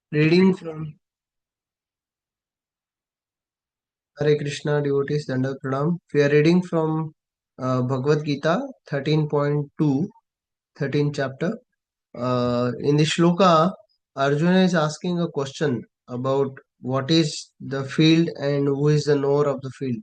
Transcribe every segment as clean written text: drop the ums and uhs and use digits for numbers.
Reading from Hare Krishna devotees Dandavat Pranam. We are reading from Bhagavad Gita 13.2, 13th chapter. In the shloka, Arjuna is asking a question about what is the field and who is the knower of the field.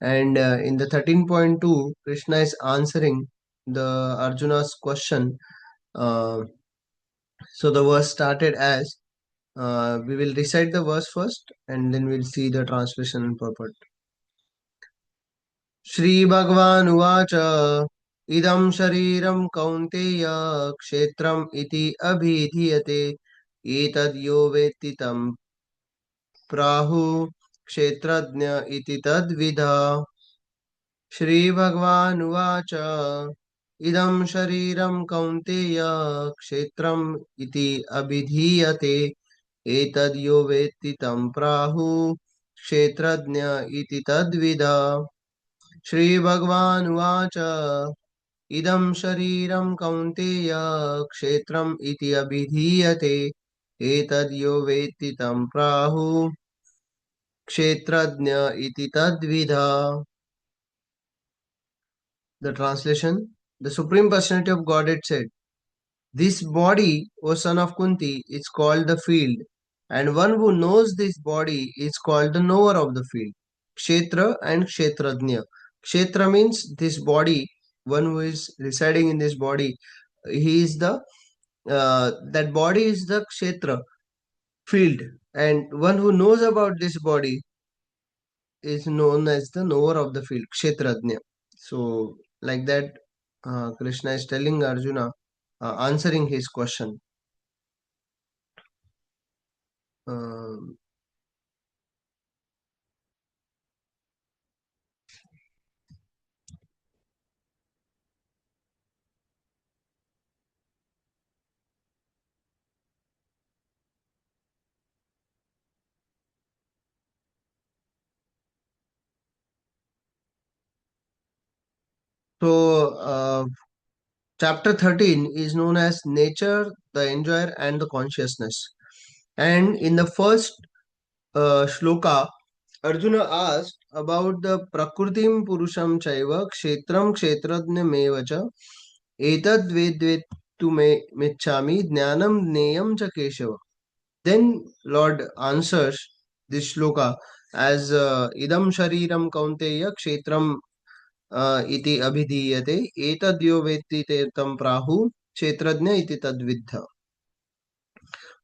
And in the 13.2, Krishna is answering the Arjuna's question. Uh, so the verse started as we will recite the verse first and then we'll see the translation and purport. श्रीभगवानुवाच इदं शरीरं कौन्तेय क्षेत्रम् इति अभिधीयते एतद्यो वेत्ति तं प्राहुः क्षेत्रज्ञ इति तद्विधा श्रीभगवानुवाच इदं शरीरं कौन्तेय क्षेत्रम् इति अभिधीयते एतद्यो वेत्ति तं प्राहुः क्षेत्रज्ञ इति तद्विधा श्रीभगवानुवाच इदं शरीरं कौन्तेय क्षेत्रम् इति अभिधीयते एतद्यो वेत्ति तं प्राहुः क्षेत्रज्ञ इति तद्विधा. The translation: The Supreme Personality of Godhead said, "This body, O son of Kunti, is called the field, and one who knows this body is called the knower of the field. Kshetra and Kshetrajna. Kshetra means this body, one who is residing in this body. He is the that body is the Kshetra, field, and one who knows about this body is known as the knower of the field, Kshetrajna." So, like that, Krishna is telling Arjuna, answering his question. Um, so, chapter 13 is known as Nature, the Enjoyer, and the Consciousness. And in the first shloka, Arjuna asked about the Prakrutim Purusham Chaiva Kshetram Kshetrajna cha Etad Vedvetu me Mechami Jnanam Neyam cha Keshava. Then Lord answers this shloka as Idam Shariram Kaunteya Kshetram iti abhidhiyate etadyo vetti te tam prahu kshetrajna iti tadviddha.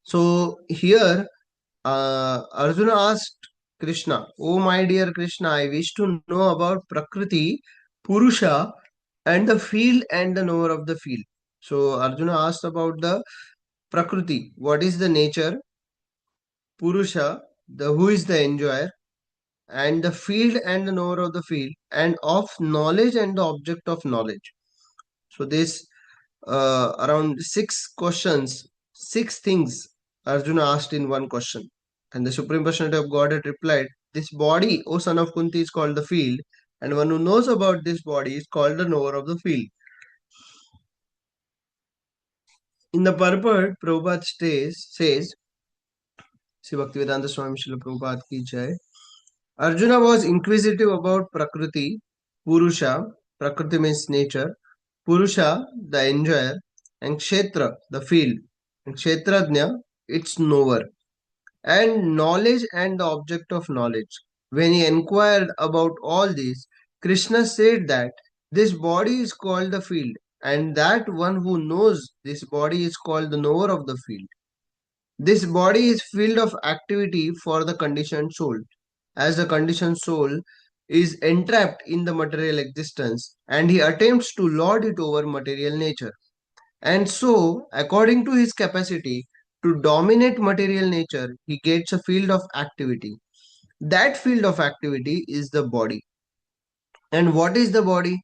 So here Arjuna asked Krishna, "Oh my dear Krishna, I wish to know about Prakriti, Purusha, and the field and the knower of the field." So Arjuna asked about the Prakriti, what is the nature, Purusha, the who is the enjoyer, and the field and the knower of the field, and of knowledge and the object of knowledge. So this around six questions, six things Arjuna asked in one question. And the Supreme Personality of Godhead replied, "This body, O son of Kunti, is called the field, and one who knows about this body is called the knower of the field." In the purport, Prabhupada says, Sri Bhaktivedanta Swami Srila Prabhupada ki jai, Arjuna was inquisitive about Prakriti, Purusha, Prakriti means nature, Purusha, the enjoyer, and Kshetra, the field, and Kshetrajna, its knower, and knowledge and the object of knowledge. When he inquired about all this, Krishna said that this body is called the field, and that one who knows this body is called the knower of the field. This body is field of activity for the conditioned soul, as the conditioned soul is entrapped in the material existence and he attempts to lord it over material nature. And so, according to his capacity to dominate material nature, he gets a field of activity. That field of activity is the body. And what is the body?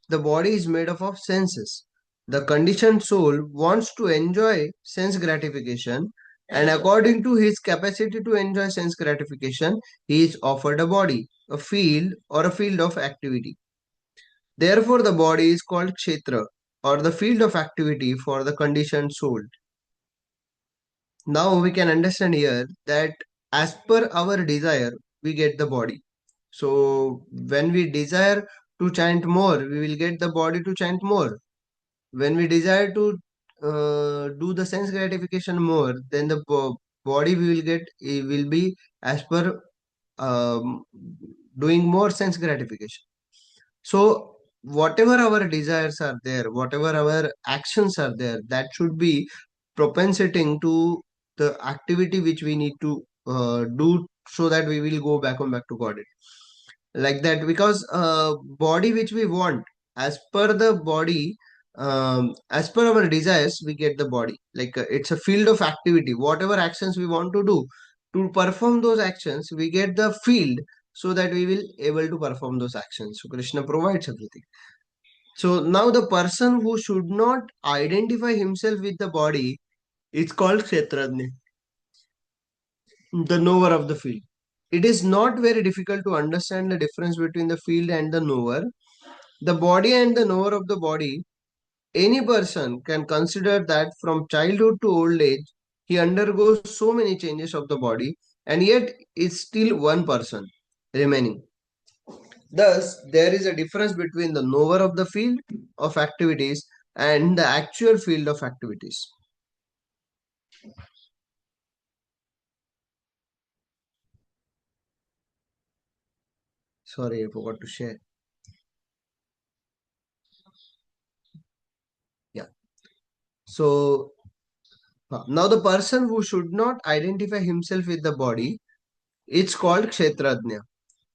The body is made up of senses. The conditioned soul wants to enjoy sense gratification, and according to his capacity to enjoy sense gratification, he is offered a body, a field, or a field of activity. Therefore, the body is called kshetra, or the field of activity for the conditioned soul. Now we can understand here that as per our desire we get the body. So when we desire to chant more, we will get the body to chant more. When we desire to do the sense gratification more, then the body we will get, it will be as per um, doing more sense gratification. So whatever our desires are there, whatever our actions are there, that should be propensating to the activity which we need to do, so that we will go back to God, like that. Because body which we want, as per the body, as per our desires we get the body. Like it's a field of activity. Whatever actions we want to do, to perform those actions we get the field, so that we will able to perform those actions. So Krishna provides everything. So now the person who should not identify himself with the body is called kshetrajna, the knower of the field. It is not very difficult to understand the difference between the field and the knower. The body and the knower of the body, any person can consider that from childhood to old age, he undergoes so many changes of the body, and yet is still one person remaining. Thus, there is a difference between the knower of the field of activities and the actual field of activities. Sorry, I forgot to share. Yeah. So now the person who should not identify himself with the body, it's called kshetrajna,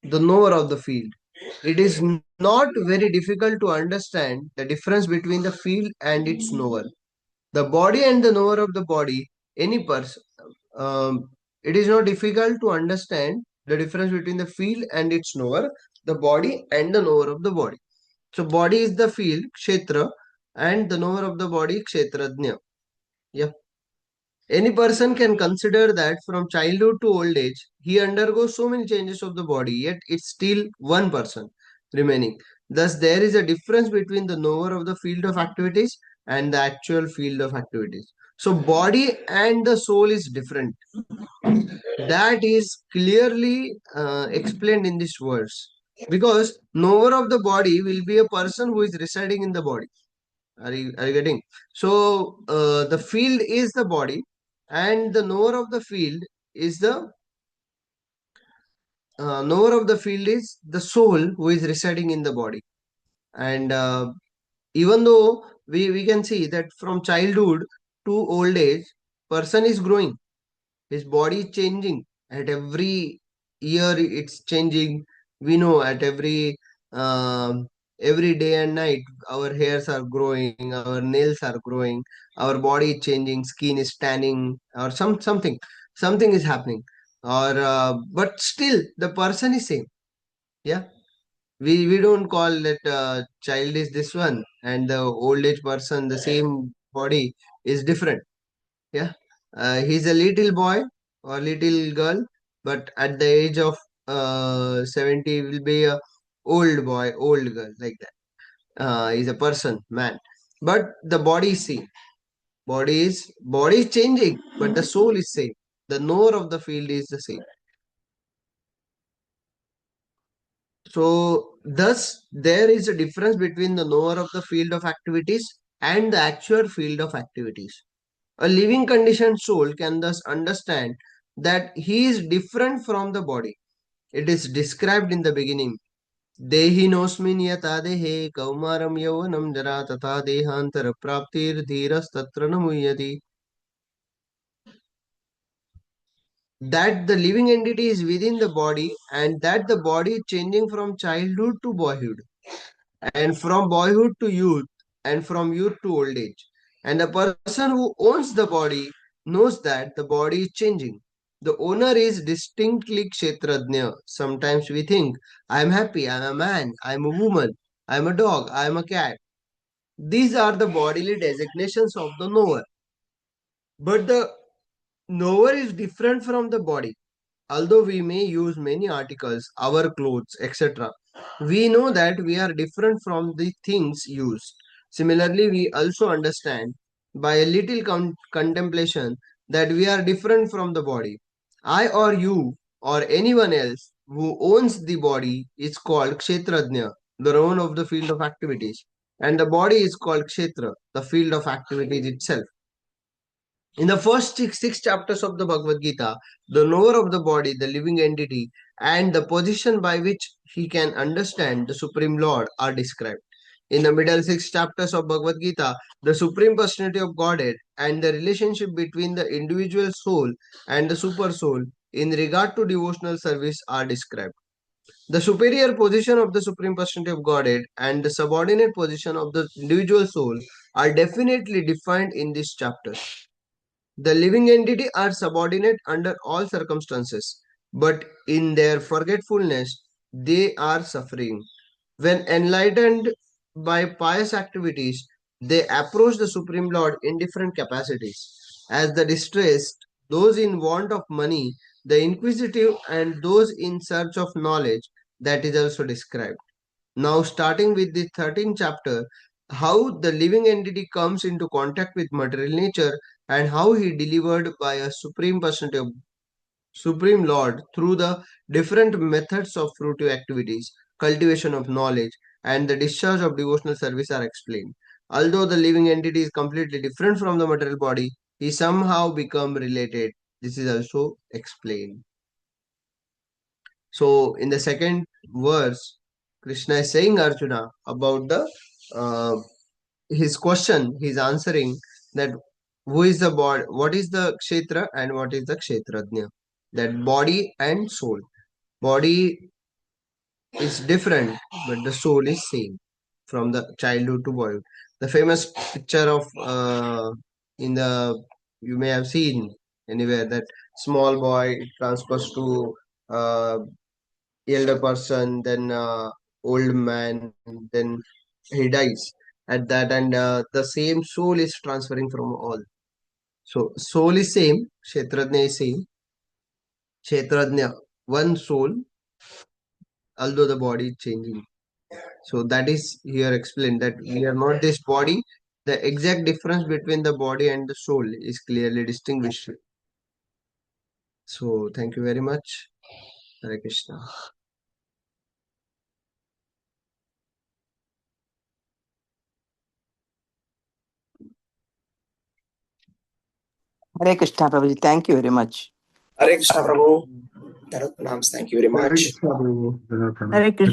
the knower of the field. It is not very difficult to understand the difference between the field and its knower. The body and the knower of the body, any person, um, it is not difficult to understand the difference between the field and its knower, the body and the knower of the body. So, body is the field, kshetra, and the knower of the body, kshetrajna. Yeah. Any person can consider that from childhood to old age, he undergoes so many changes of the body, yet it's still one person remaining. Thus, there is a difference between the knower of the field of activities and the actual field of activities. So, body and the soul is different. That is clearly explained in this verse. Because knower of the body will be a person who is residing in the body. Are you getting? So the field is the body, and the knower of the field is the knower of the field is the soul who is residing in the body. And even though we can see that from childhood to old age, person is growing, his body is changing at every year, it's changing. We know at every day and night our hairs are growing, our nails are growing, our body is changing, skin is tanning, or something is happening. Or but still the person is same. Yeah, we don't call that child is this one and the old age person, the same body, is different. Yeah, he's a little boy or little girl, but at the age of 70 will be a old boy, old girl, like that. He's a person, man. But the body is same. Body is changing, but the soul is same. The knower of the field is the same. So, thus, there is a difference between the knower of the field of activities and the actual field of activities. A living conditioned soul can thus understand that he is different from the body. It is described in the beginning. Dehinosmin yata dehe kaumaram yavanam jara tata dehantara praptir dhiras tatra namuyati. That the living entity is within the body and that the body is changing from childhood to boyhood, and from boyhood to youth, and from youth to old age. And the person who owns the body knows that the body is changing. The owner is distinctly kshetrajna. Sometimes we think, I am happy, I am a man, I am a woman, I am a dog, I am a cat. These are the bodily designations of the knower. But the knower is different from the body. Although we may use many articles, our clothes, etc., we know that we are different from the things used. Similarly, we also understand by a little contemplation that we are different from the body. I or you or anyone else who owns the body is called Kshetrajna, the owner of the field of activities. And the body is called Kshetra, the field of activities itself. In the first six chapters of the Bhagavad Gita, the knower of the body, the living entity, and the position by which he can understand the Supreme Lord are described. In the middle six chapters of Bhagavad Gita, the Supreme Personality of Godhead and the relationship between the individual soul and the super soul in regard to devotional service are described. The superior position of the Supreme Personality of Godhead and the subordinate position of the individual soul are definitely defined in this chapter. The living entity are subordinate under all circumstances, but in their forgetfulness, they are suffering. When enlightened by pious activities, they approach the Supreme Lord in different capacities. As the distressed, those in want of money, the inquisitive, and those in search of knowledge, that is also described. Now, starting with the 13th chapter, how the living entity comes into contact with material nature and how he delivered by a supreme personality of Supreme Lord through the different methods of fruitive activities, cultivation of knowledge, and the discharge of devotional service are explained. Although the living entity is completely different from the material body, he somehow become related. This is also explained. So, in the second verse, Krishna is saying Arjuna about the uh, his question. He's answering that who is the body, what is the kshetra, and what is the kshetrajna. That body and soul. Body is different, but the soul is same from the childhood to boyhood. The famous picture of in the you may have seen anywhere that small boy transfers to uh, elder person, then old man, then he dies at that, and the same soul is transferring from all. So soul is same, Kshetrajna is same, Kshetrajna, one soul, although the body is changing. So that is here explained that we are not this body. The exact difference between the body and the soul is clearly distinguished. So thank you very much. Hare Krishna. Hare Krishna, Prabhuji. Thank you very much. Hare Krishna, Prabhu. Thank you very Hare much. Krishna, Prabhu. Hare Krishna.